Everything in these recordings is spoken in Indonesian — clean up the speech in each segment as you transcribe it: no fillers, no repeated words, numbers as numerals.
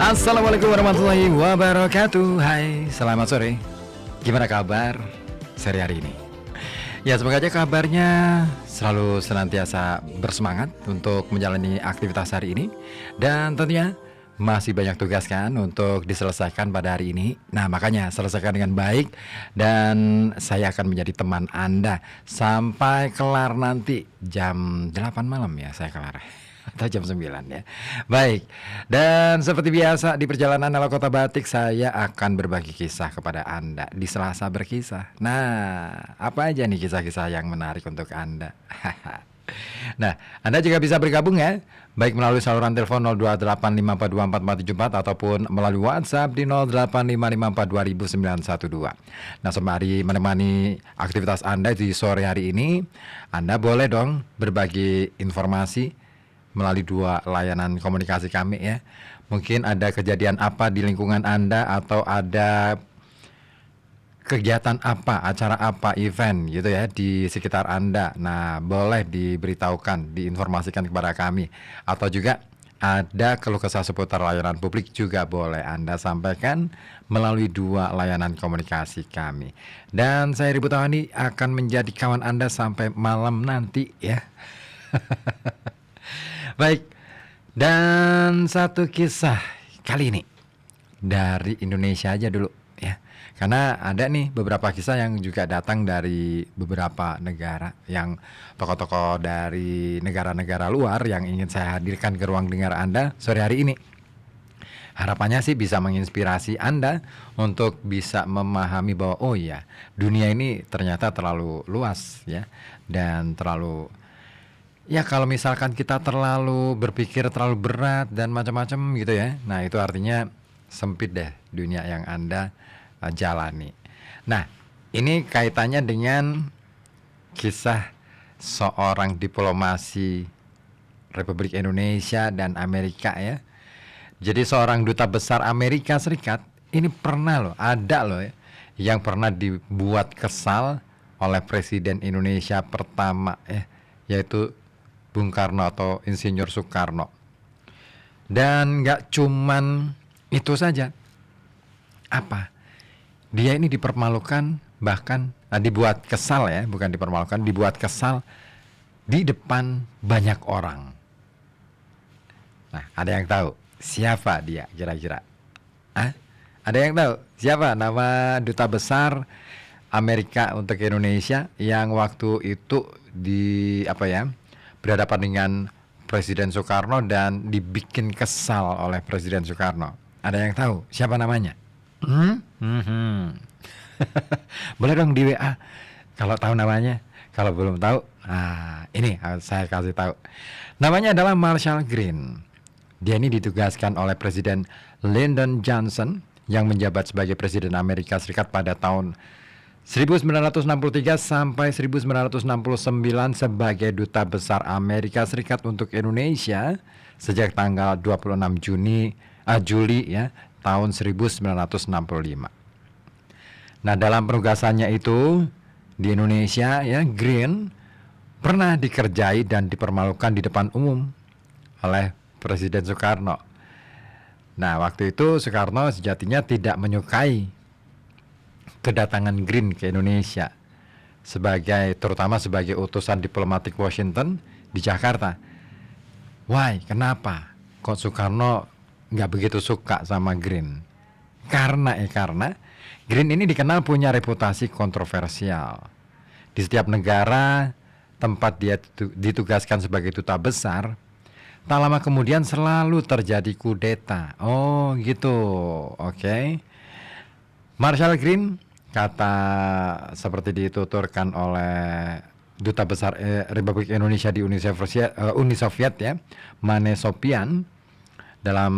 Assalamualaikum warahmatullahi wabarakatuh. Hai, selamat sore. Gimana kabar sore hari ini? Ya, semoga aja kabarnya selalu senantiasa bersemangat untuk menjalani aktivitas hari ini. Dan tentunya masih banyak tugas kan untuk diselesaikan pada hari ini. Nah, makanya selesaikan dengan baik. Dan saya akan menjadi teman Anda sampai kelar nanti jam 8 malam ya, saya kelar atau jam 9 ya. Baik. Dan seperti biasa di perjalanan ala Kota Batik, saya akan berbagi kisah kepada Anda di Selasa Berkisah. Nah, apa aja nih kisah-kisah yang menarik untuk Anda? Nah, Anda juga bisa bergabung ya, baik melalui saluran telepon 02854244474 ataupun melalui WhatsApp di 0855420912. Nah, sembari menemani aktivitas Anda di sore hari ini, Anda boleh dong berbagi informasi melalui dua layanan komunikasi kami ya. Mungkin ada kejadian apa di lingkungan Anda, atau ada kegiatan apa, acara apa, event gitu ya di sekitar Anda. Nah, boleh diberitahukan, diinformasikan kepada kami. Atau juga ada keluh kesah seputar layanan publik juga boleh Anda sampaikan melalui dua layanan komunikasi kami. Dan saya Ribu Tawani akan menjadi kawan Anda sampai malam nanti ya. Baik, dan satu kisah kali ini dari Indonesia aja dulu ya. Karena ada nih beberapa kisah yang juga datang dari beberapa negara, yang tokoh-tokoh dari negara-negara luar yang ingin saya hadirkan ke ruang dengar Anda sore hari ini. Harapannya sih bisa menginspirasi Anda untuk bisa memahami bahwa oh iya, dunia ini ternyata terlalu luas ya, dan terlalu, ya kalau misalkan kita terlalu berpikir terlalu berat dan macam-macam gitu ya, nah itu artinya sempit deh dunia yang Anda jalani. Nah, ini kaitannya dengan kisah seorang diplomasi Republik Indonesia dan Amerika ya. Jadi seorang duta besar Amerika Serikat ini pernah loh, ada loh ya, yang pernah dibuat kesal oleh Presiden Indonesia pertama ya, yaitu Bung Karno atau Insinyur Soekarno. Dan gak cuman itu saja. Apa? Dia ini dipermalukan, bahkan dibuat kesal ya, bukan dipermalukan, dibuat kesal di depan banyak orang. Nah, ada yang tahu siapa dia kira-kira? Ada yang tahu siapa nama duta besar Amerika untuk Indonesia yang waktu itu berhadapan dengan Presiden Soekarno dan dibikin kesal oleh Presiden Soekarno? Ada yang tahu siapa namanya? Boleh dong di WA kalau tahu namanya. Kalau belum tahu, ini saya kasih tahu. Namanya adalah Marshall Green. Dia ini ditugaskan oleh Presiden Lyndon Johnson yang menjabat sebagai Presiden Amerika Serikat pada tahun 1963 sampai 1969 sebagai Duta Besar Amerika Serikat untuk Indonesia sejak tanggal 26 Juli ya, tahun 1965. Nah, dalam penugasannya itu di Indonesia ya, Green pernah dikerjai dan dipermalukan di depan umum oleh Presiden Soekarno. Nah, waktu itu Soekarno sejatinya tidak menyukai kedatangan Green ke Indonesia terutama sebagai utusan diplomatik Washington di Jakarta. Why? Kenapa? Kok Soekarno nggak begitu suka sama Green? Karena Green ini dikenal punya reputasi kontroversial. Di setiap negara tempat dia ditugaskan sebagai duta besar, tak lama kemudian selalu terjadi kudeta. Oh gitu, oke. Marshall Green, kata seperti dituturkan oleh Duta Besar Republik Indonesia di Uni Soviet ya, Mane Sopian, dalam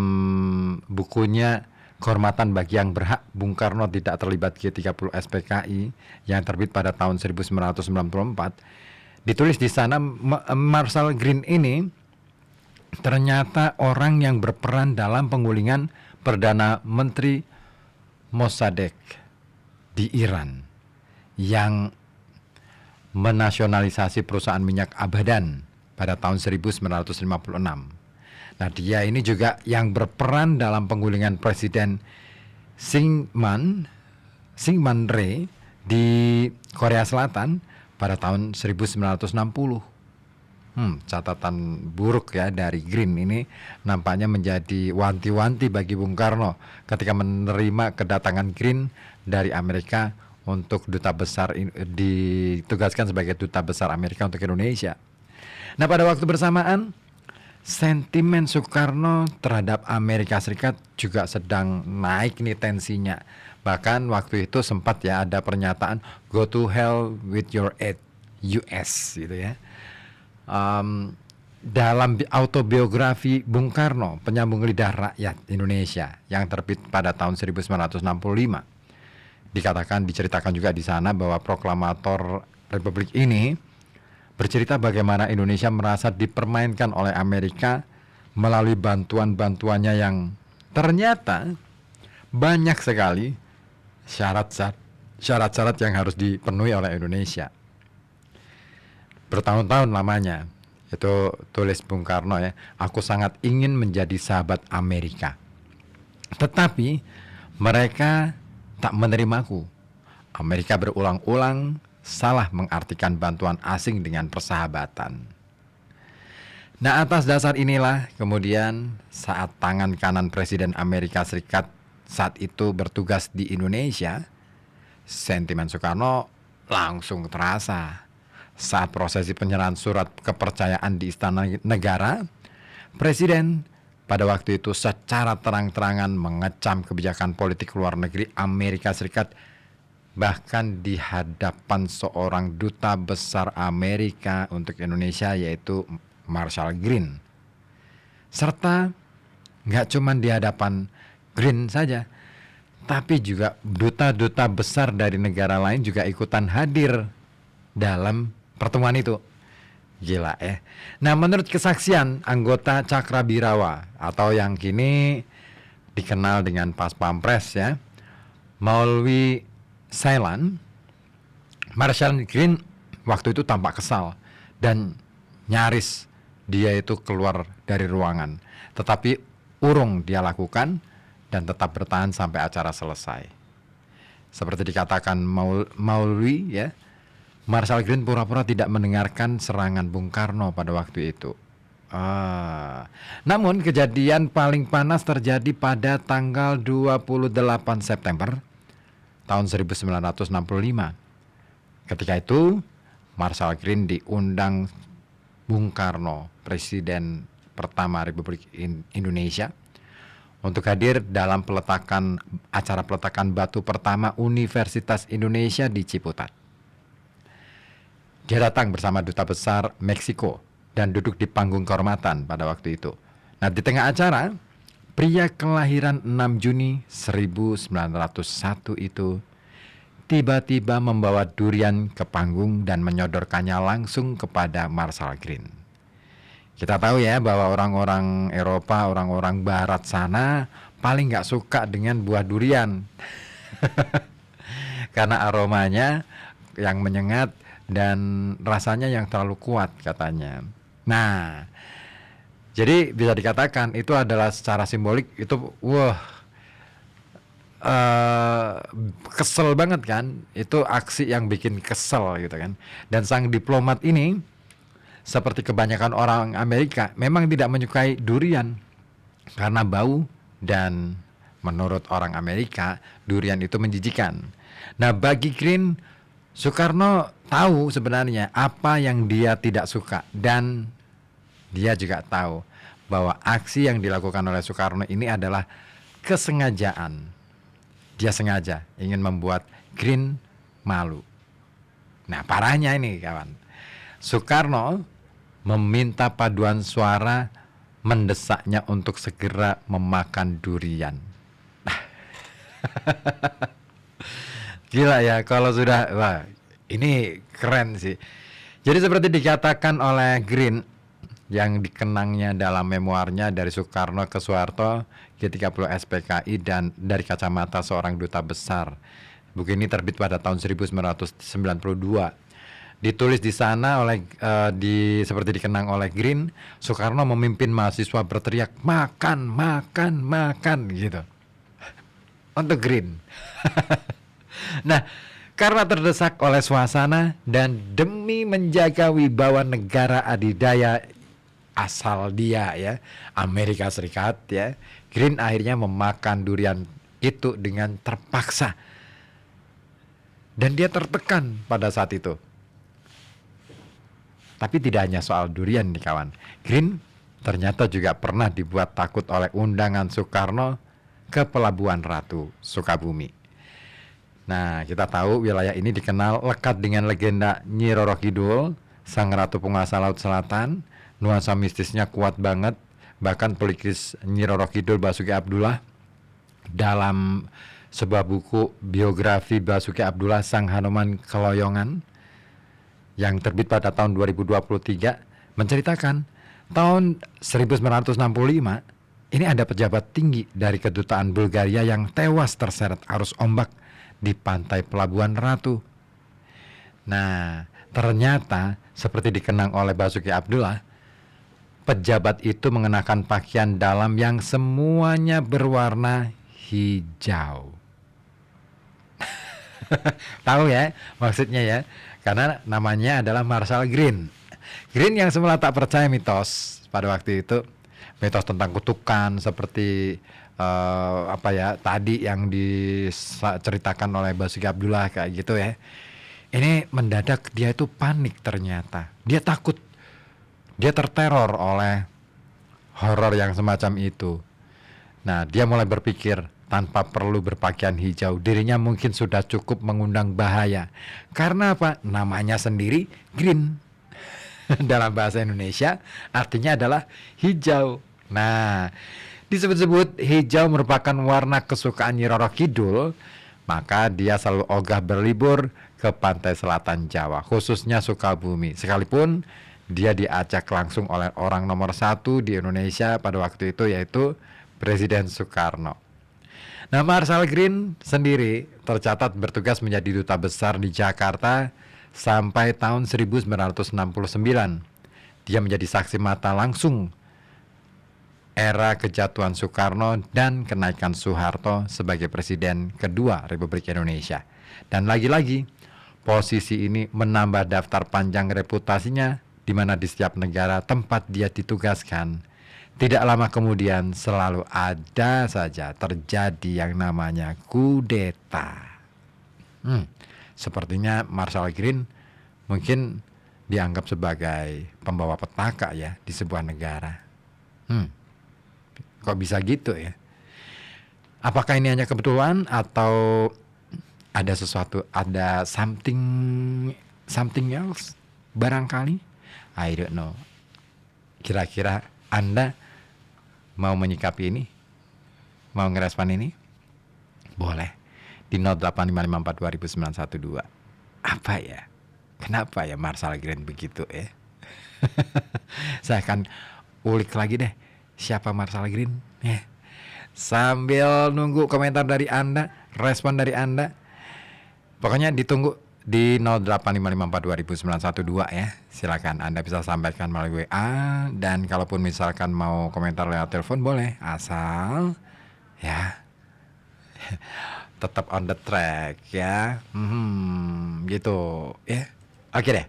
bukunya Kehormatan Bagi Yang Berhak, Bung Karno Tidak Terlibat G30 SPKI yang terbit pada tahun 1994, ditulis di sana Marshall Green ini ternyata orang yang berperan dalam penggulingan Perdana Menteri Mossadegh di Iran yang menasionalisasi perusahaan minyak Abadan pada tahun 1956. Nah, dia ini juga yang berperan dalam penggulingan Presiden Syngman Rhee di Korea Selatan pada tahun 1960. Catatan buruk ya dari Green ini nampaknya menjadi wanti-wanti bagi Bung Karno ketika menerima kedatangan Green dari Amerika untuk ditugaskan sebagai duta besar Amerika untuk Indonesia. Nah, pada waktu bersamaan sentimen Soekarno terhadap Amerika Serikat juga sedang naik nih tensinya. Bahkan waktu itu sempat ya ada pernyataan "Go to hell with your aid US" gitu ya. Dalam autobiografi Bung Karno, Penyambung Lidah Rakyat Indonesia yang terbit pada tahun 1965, diceritakan juga di sana bahwa proklamator Republik ini bercerita bagaimana Indonesia merasa dipermainkan oleh Amerika melalui bantuan-bantuannya yang ternyata banyak sekali syarat-syarat yang harus dipenuhi oleh Indonesia. Bertahun-tahun lamanya, itu tulis Bung Karno ya, aku sangat ingin menjadi sahabat Amerika. Tetapi mereka tak menerimaku. Amerika berulang-ulang salah mengartikan bantuan asing dengan persahabatan. Nah, atas dasar inilah kemudian saat tangan kanan Presiden Amerika Serikat saat itu bertugas di Indonesia, sentimen Soekarno langsung terasa. Saat prosesi penyerahan surat kepercayaan di Istana Negara, Presiden pada waktu itu secara terang-terangan mengecam kebijakan politik luar negeri Amerika Serikat, bahkan di hadapan seorang duta besar Amerika untuk Indonesia yaitu Marshall Green. Serta nggak cuma di hadapan Green saja, tapi juga duta-duta besar dari negara lain juga ikutan hadir dalam pertemuan itu. Gila ya. Nah, menurut kesaksian anggota Cakrabirawa atau yang kini dikenal dengan Pas Pampres ya, Maulwi Ceylan, Marshall Green waktu itu tampak kesal dan nyaris dia itu keluar dari ruangan. Tetapi urung dia lakukan dan tetap bertahan sampai acara selesai. Seperti dikatakan Maulwi ya, Marshall Green pura-pura tidak mendengarkan serangan Bung Karno pada waktu itu. Namun kejadian paling panas terjadi pada tanggal 28 September tahun 1965. Ketika itu Marshall Green diundang Bung Karno, Presiden pertama Republik Indonesia, untuk hadir dalam acara peletakan batu pertama Universitas Indonesia di Ciputat. Dia datang bersama duta besar Meksiko dan duduk di panggung kehormatan pada waktu itu. Nah, di tengah acara, pria kelahiran 6 Juni 1901 itu tiba-tiba membawa durian ke panggung dan menyodorkannya langsung kepada Marshall Green. Kita tahu ya bahwa orang-orang Eropa, orang-orang Barat sana paling gak suka dengan buah durian. Karena aromanya yang menyengat dan rasanya yang terlalu kuat katanya. Nah, jadi bisa dikatakan itu adalah secara simbolik itu kesel banget kan. Itu aksi yang bikin kesel gitu kan. Dan sang diplomat ini seperti kebanyakan orang Amerika memang tidak menyukai durian karena bau dan menurut orang Amerika durian itu menjijikan. Nah, bagi Green, Soekarno tahu sebenarnya apa yang dia tidak suka dan dia juga tahu bahwa aksi yang dilakukan oleh Soekarno ini adalah kesengajaan. Dia sengaja ingin membuat Green malu. Nah, parahnya ini kawan, Soekarno meminta paduan suara mendesaknya untuk segera memakan durian. Gila ya kalau sudah, wah ini keren sih. Jadi seperti dikatakan oleh Green yang dikenangnya dalam memoarnya Dari Soekarno ke Soeharto G30 SPKI dan Dari Kacamata Seorang Duta Besar. Buku ini terbit pada tahun 1992. Ditulis di sana oleh seperti dikenang oleh Green, Soekarno memimpin mahasiswa berteriak makan, makan, makan gitu. Untuk Green. Nah, karena terdesak oleh suasana dan demi menjaga wibawa negara adidaya asal dia ya, Amerika Serikat ya, Green akhirnya memakan durian itu dengan terpaksa. Dan dia tertekan pada saat itu. Tapi tidak hanya soal durian nih kawan. Green ternyata juga pernah dibuat takut oleh undangan Soekarno ke Pelabuhan Ratu, Sukabumi. Nah, kita tahu wilayah ini dikenal lekat dengan legenda Nyi Roro Kidul, sang ratu penguasa Laut Selatan. Nuansa mistisnya kuat banget. Bahkan pelukis Nyi Roro Kidul Basuki Abdullah dalam sebuah buku biografi Basuki Abdullah Sang Hanoman Keloyongan yang terbit pada tahun 2023 menceritakan tahun 1965 ini ada pejabat tinggi dari kedutaan Bulgaria yang tewas terseret arus ombak di pantai Pelabuhan Ratu. Nah, ternyata seperti dikenang oleh Basuki Abdullah, pejabat itu mengenakan pakaian dalam yang semuanya berwarna hijau. Tahu ya maksudnya ya? Karena namanya adalah Marshall Green. Green yang semula tak percaya mitos pada waktu itu, mitos tentang kutukan seperti apa ya tadi yang diceritakan oleh Basuki Abdullah kayak gitu ya. Ini mendadak dia itu panik ternyata. Dia takut. Dia terteror oleh horor yang semacam itu. Nah, dia mulai berpikir tanpa perlu berpakaian hijau, dirinya mungkin sudah cukup mengundang bahaya. Karena apa? Namanya sendiri Green. Dalam bahasa Indonesia artinya adalah hijau. Nah, disebut-sebut hijau merupakan warna kesukaan Nyi Roro Kidul, maka dia selalu ogah berlibur ke pantai selatan Jawa, khususnya Sukabumi. Sekalipun dia diajak langsung oleh orang nomor satu di Indonesia pada waktu itu, yaitu Presiden Soekarno. Nah, Marshall Green sendiri tercatat bertugas menjadi duta besar di Jakarta sampai tahun 1969. Dia menjadi saksi mata langsung era kejatuhan Soekarno dan kenaikan Soeharto sebagai Presiden kedua Republik Indonesia. Dan lagi-lagi, posisi ini menambah daftar panjang reputasinya, di mana di setiap negara tempat dia ditugaskan, tidak lama kemudian selalu ada saja terjadi yang namanya kudeta. Sepertinya Marshall Green mungkin dianggap sebagai pembawa petaka ya di sebuah negara. Kok bisa gitu ya? Apakah ini hanya kebetulan atau ada sesuatu, ada something else barangkali? I don't know. Kira-kira Anda mau menyikapi ini? Mau ngerespon ini? Boleh. Di 0855420912. Apa ya? Kenapa ya Marshall Green begitu ya? Saya akan ulik lagi deh. Siapa Marshall Green? Sambil nunggu komentar dari Anda, respon dari Anda. Pokoknya ditunggu di 0855420912 ya. Silakan Anda bisa sampaikan melalui WA, dan kalaupun misalkan mau komentar lewat telepon boleh, asal ya tetap on the track ya. Gitu ya. Oke deh.